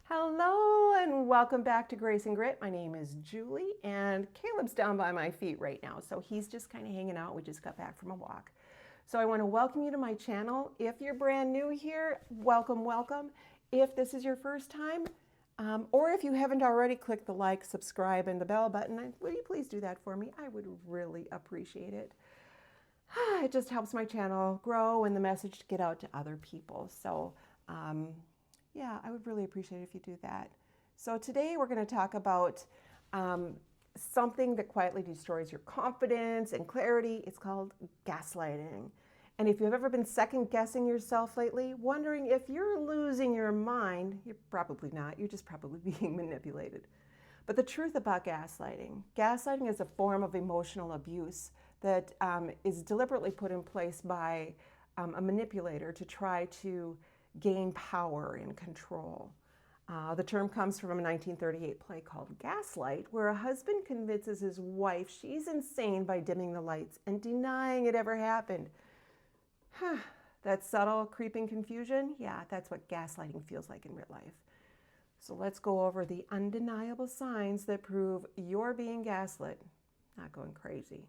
Hello and welcome back to Grace and Grit. My name is Julie and Caleb's down by my feet right now. So he's just kind of hanging out. We just got back from a walk. So I want to welcome you to my channel. If you're brand new here, welcome, welcome. If this is your first time, or if you haven't already, click the like, subscribe, and the bell button. Will you please do that for me? I would really appreciate it. It just helps my channel grow and the message to get out to other people. So yeah, I would really appreciate it if you do that. So today we're going to talk about something that quietly destroys your confidence and clarity. It's called gaslighting. And if you've ever been second guessing yourself lately, wondering if you're losing your mind, you're probably not. You're just probably being manipulated. But the truth about gaslighting is a form of emotional abuse that is deliberately put in place by a manipulator to try to gain power and control. The term comes from a 1938 play called Gaslight, where a husband convinces his wife she's insane by dimming the lights and denying it ever happened. That subtle, creeping confusion, yeah, that's what gaslighting feels like in real life. So let's go over the undeniable signs that prove you're being gaslit, not going crazy.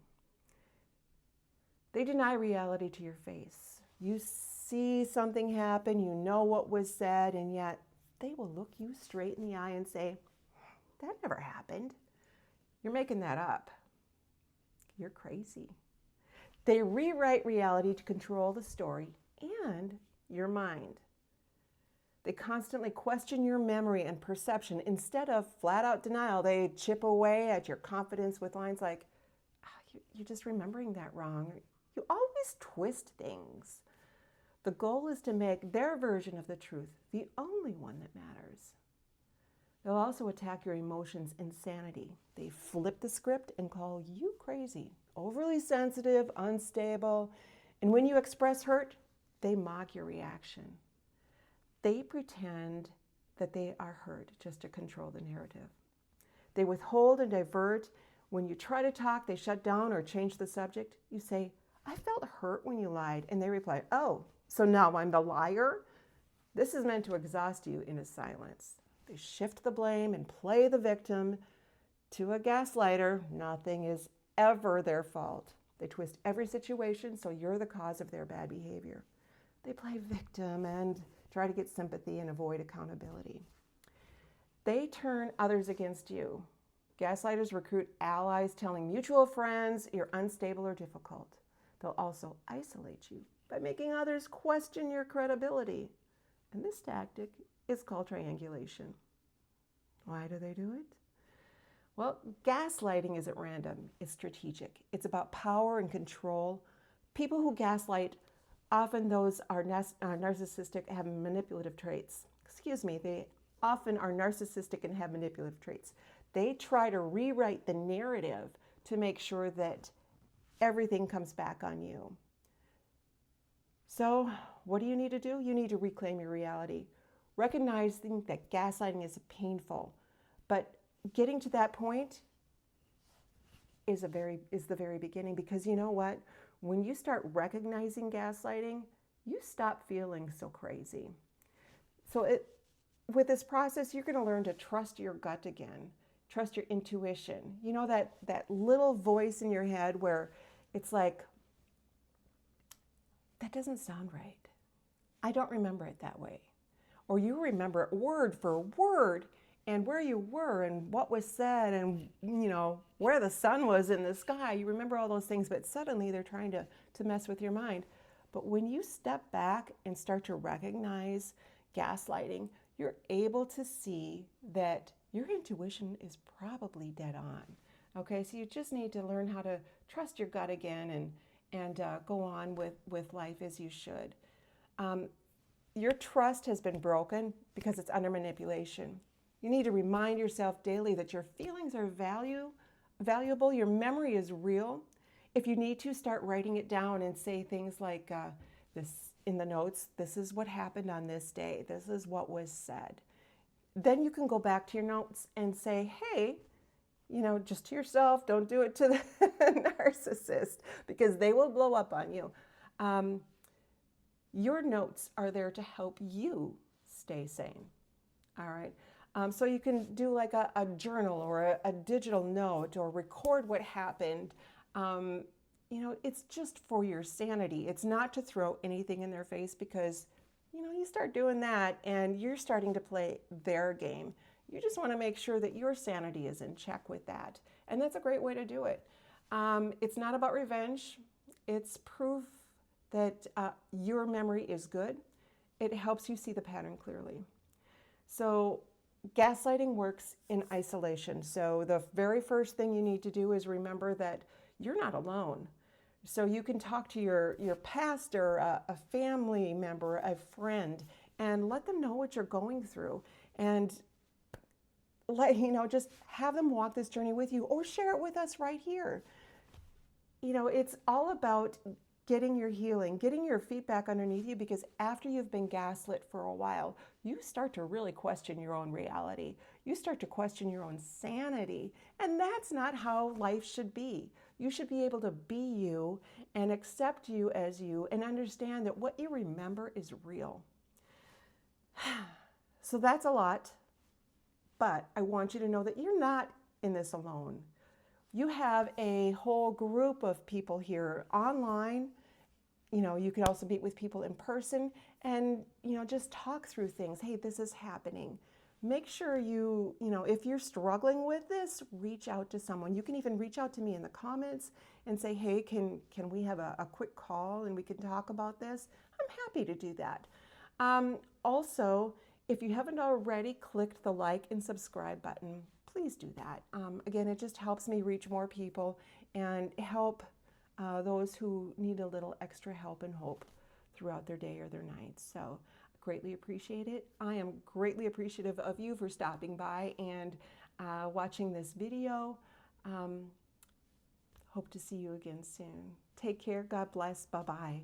They deny reality to your face. You see something happen, you know what was said, and yet they will look you straight in the eye and say, that never happened. You're making that up. You're crazy. They rewrite reality to control the story and your mind. They constantly question your memory and perception. Instead of flat out denial, they chip away at your confidence with lines like, you're just remembering that wrong. You always twist things. The goal is to make their version of the truth the only one that matters. They'll also attack your emotions and sanity. They flip the script and call you crazy, overly sensitive, unstable, and when you express hurt, they mock your reaction. They pretend that they are hurt just to control the narrative. They withhold and divert. When you try to talk, they shut down or change the subject. You say, I felt hurt when you lied, and they reply, oh, so now I'm the liar? This is meant to exhaust you into silence. They shift the blame and play the victim. To a gaslighter, nothing is ever their fault. They twist every situation so you're the cause of their bad behavior. They play victim and try to get sympathy and avoid accountability. They turn others against you. Gaslighters recruit allies telling mutual friends you're unstable or difficult. They'll also isolate you by making others question your credibility. And this tactic is called triangulation. Why do they do it? Well, gaslighting isn't random, it's strategic. It's about power and control. People who gaslight, often those are narcissistic, have manipulative traits. They often are narcissistic and have manipulative traits. They try to rewrite the narrative to make sure that everything comes back on you. So what do you need to do? You need to reclaim your reality. Recognizing that gaslighting is painful, but getting to that point is the very beginning, because you know what? When you start recognizing gaslighting, you stop feeling so crazy. So with this process, you're going to learn to trust your gut again, trust your intuition. You know that little voice in your head where it's like, that doesn't sound right. I don't remember it that way. Or you remember it word for word and where you were and what was said and, you know, where the sun was in the sky. You remember all those things, but suddenly they're trying to mess with your mind. But when you step back and start to recognize gaslighting, you're able to see that your intuition is probably dead on. Okay, so you just need to learn how to trust your gut again and go on with life as you should. Your trust has been broken because it's under manipulation. You need to remind yourself daily that your feelings are valuable, your memory is real. If you need to, start writing it down and say things like this in the notes, this is what happened on this day, this is what was said. Then you can go back to your notes and say, hey, you know, just to yourself, don't do it to the narcissist, because they will blow up on you. Your notes are there to help you stay sane. All right. So you can do like a journal or a digital note or record what happened. Um, you know, it's just for your sanity. It's not to throw anything in their face because, you know, you start doing that and you're starting to play their game. You just want to make sure that your sanity is in check with that. And that's a great way to do it. It's not about revenge. It's proof that your memory is good. It helps you see the pattern clearly. So gaslighting works in isolation. So the very first thing you need to do is remember that you're not alone. So you can talk to your pastor, a family member, a friend, and let them know what you're going through. And let, you know, just have them walk this journey with you or share it with us right here. You know, it's all about getting your healing, getting your feet back underneath you, because after you've been gaslit for a while, you start to really question your own reality. You start to question your own sanity. And that's not how life should be. You should be able to be you and accept you as you and understand that what you remember is real. So that's a lot, but I want you to know that you're not in this alone. You have a whole group of people here online. You know, you can also meet with people in person and, you know, just talk through things. Hey, this is happening. Make sure you know, if you're struggling with this, reach out to someone. You can even reach out to me in the comments and say, hey, can we have a quick call and we can talk about this? I'm happy to do that. Also, if you haven't already clicked the like and subscribe button, please do that. Again, it just helps me reach more people and help those who need a little extra help and hope throughout their day or their night. So greatly appreciate it. I am greatly appreciative of you for stopping by and watching this video. Hope to see you again soon. Take care. God bless. Bye-bye.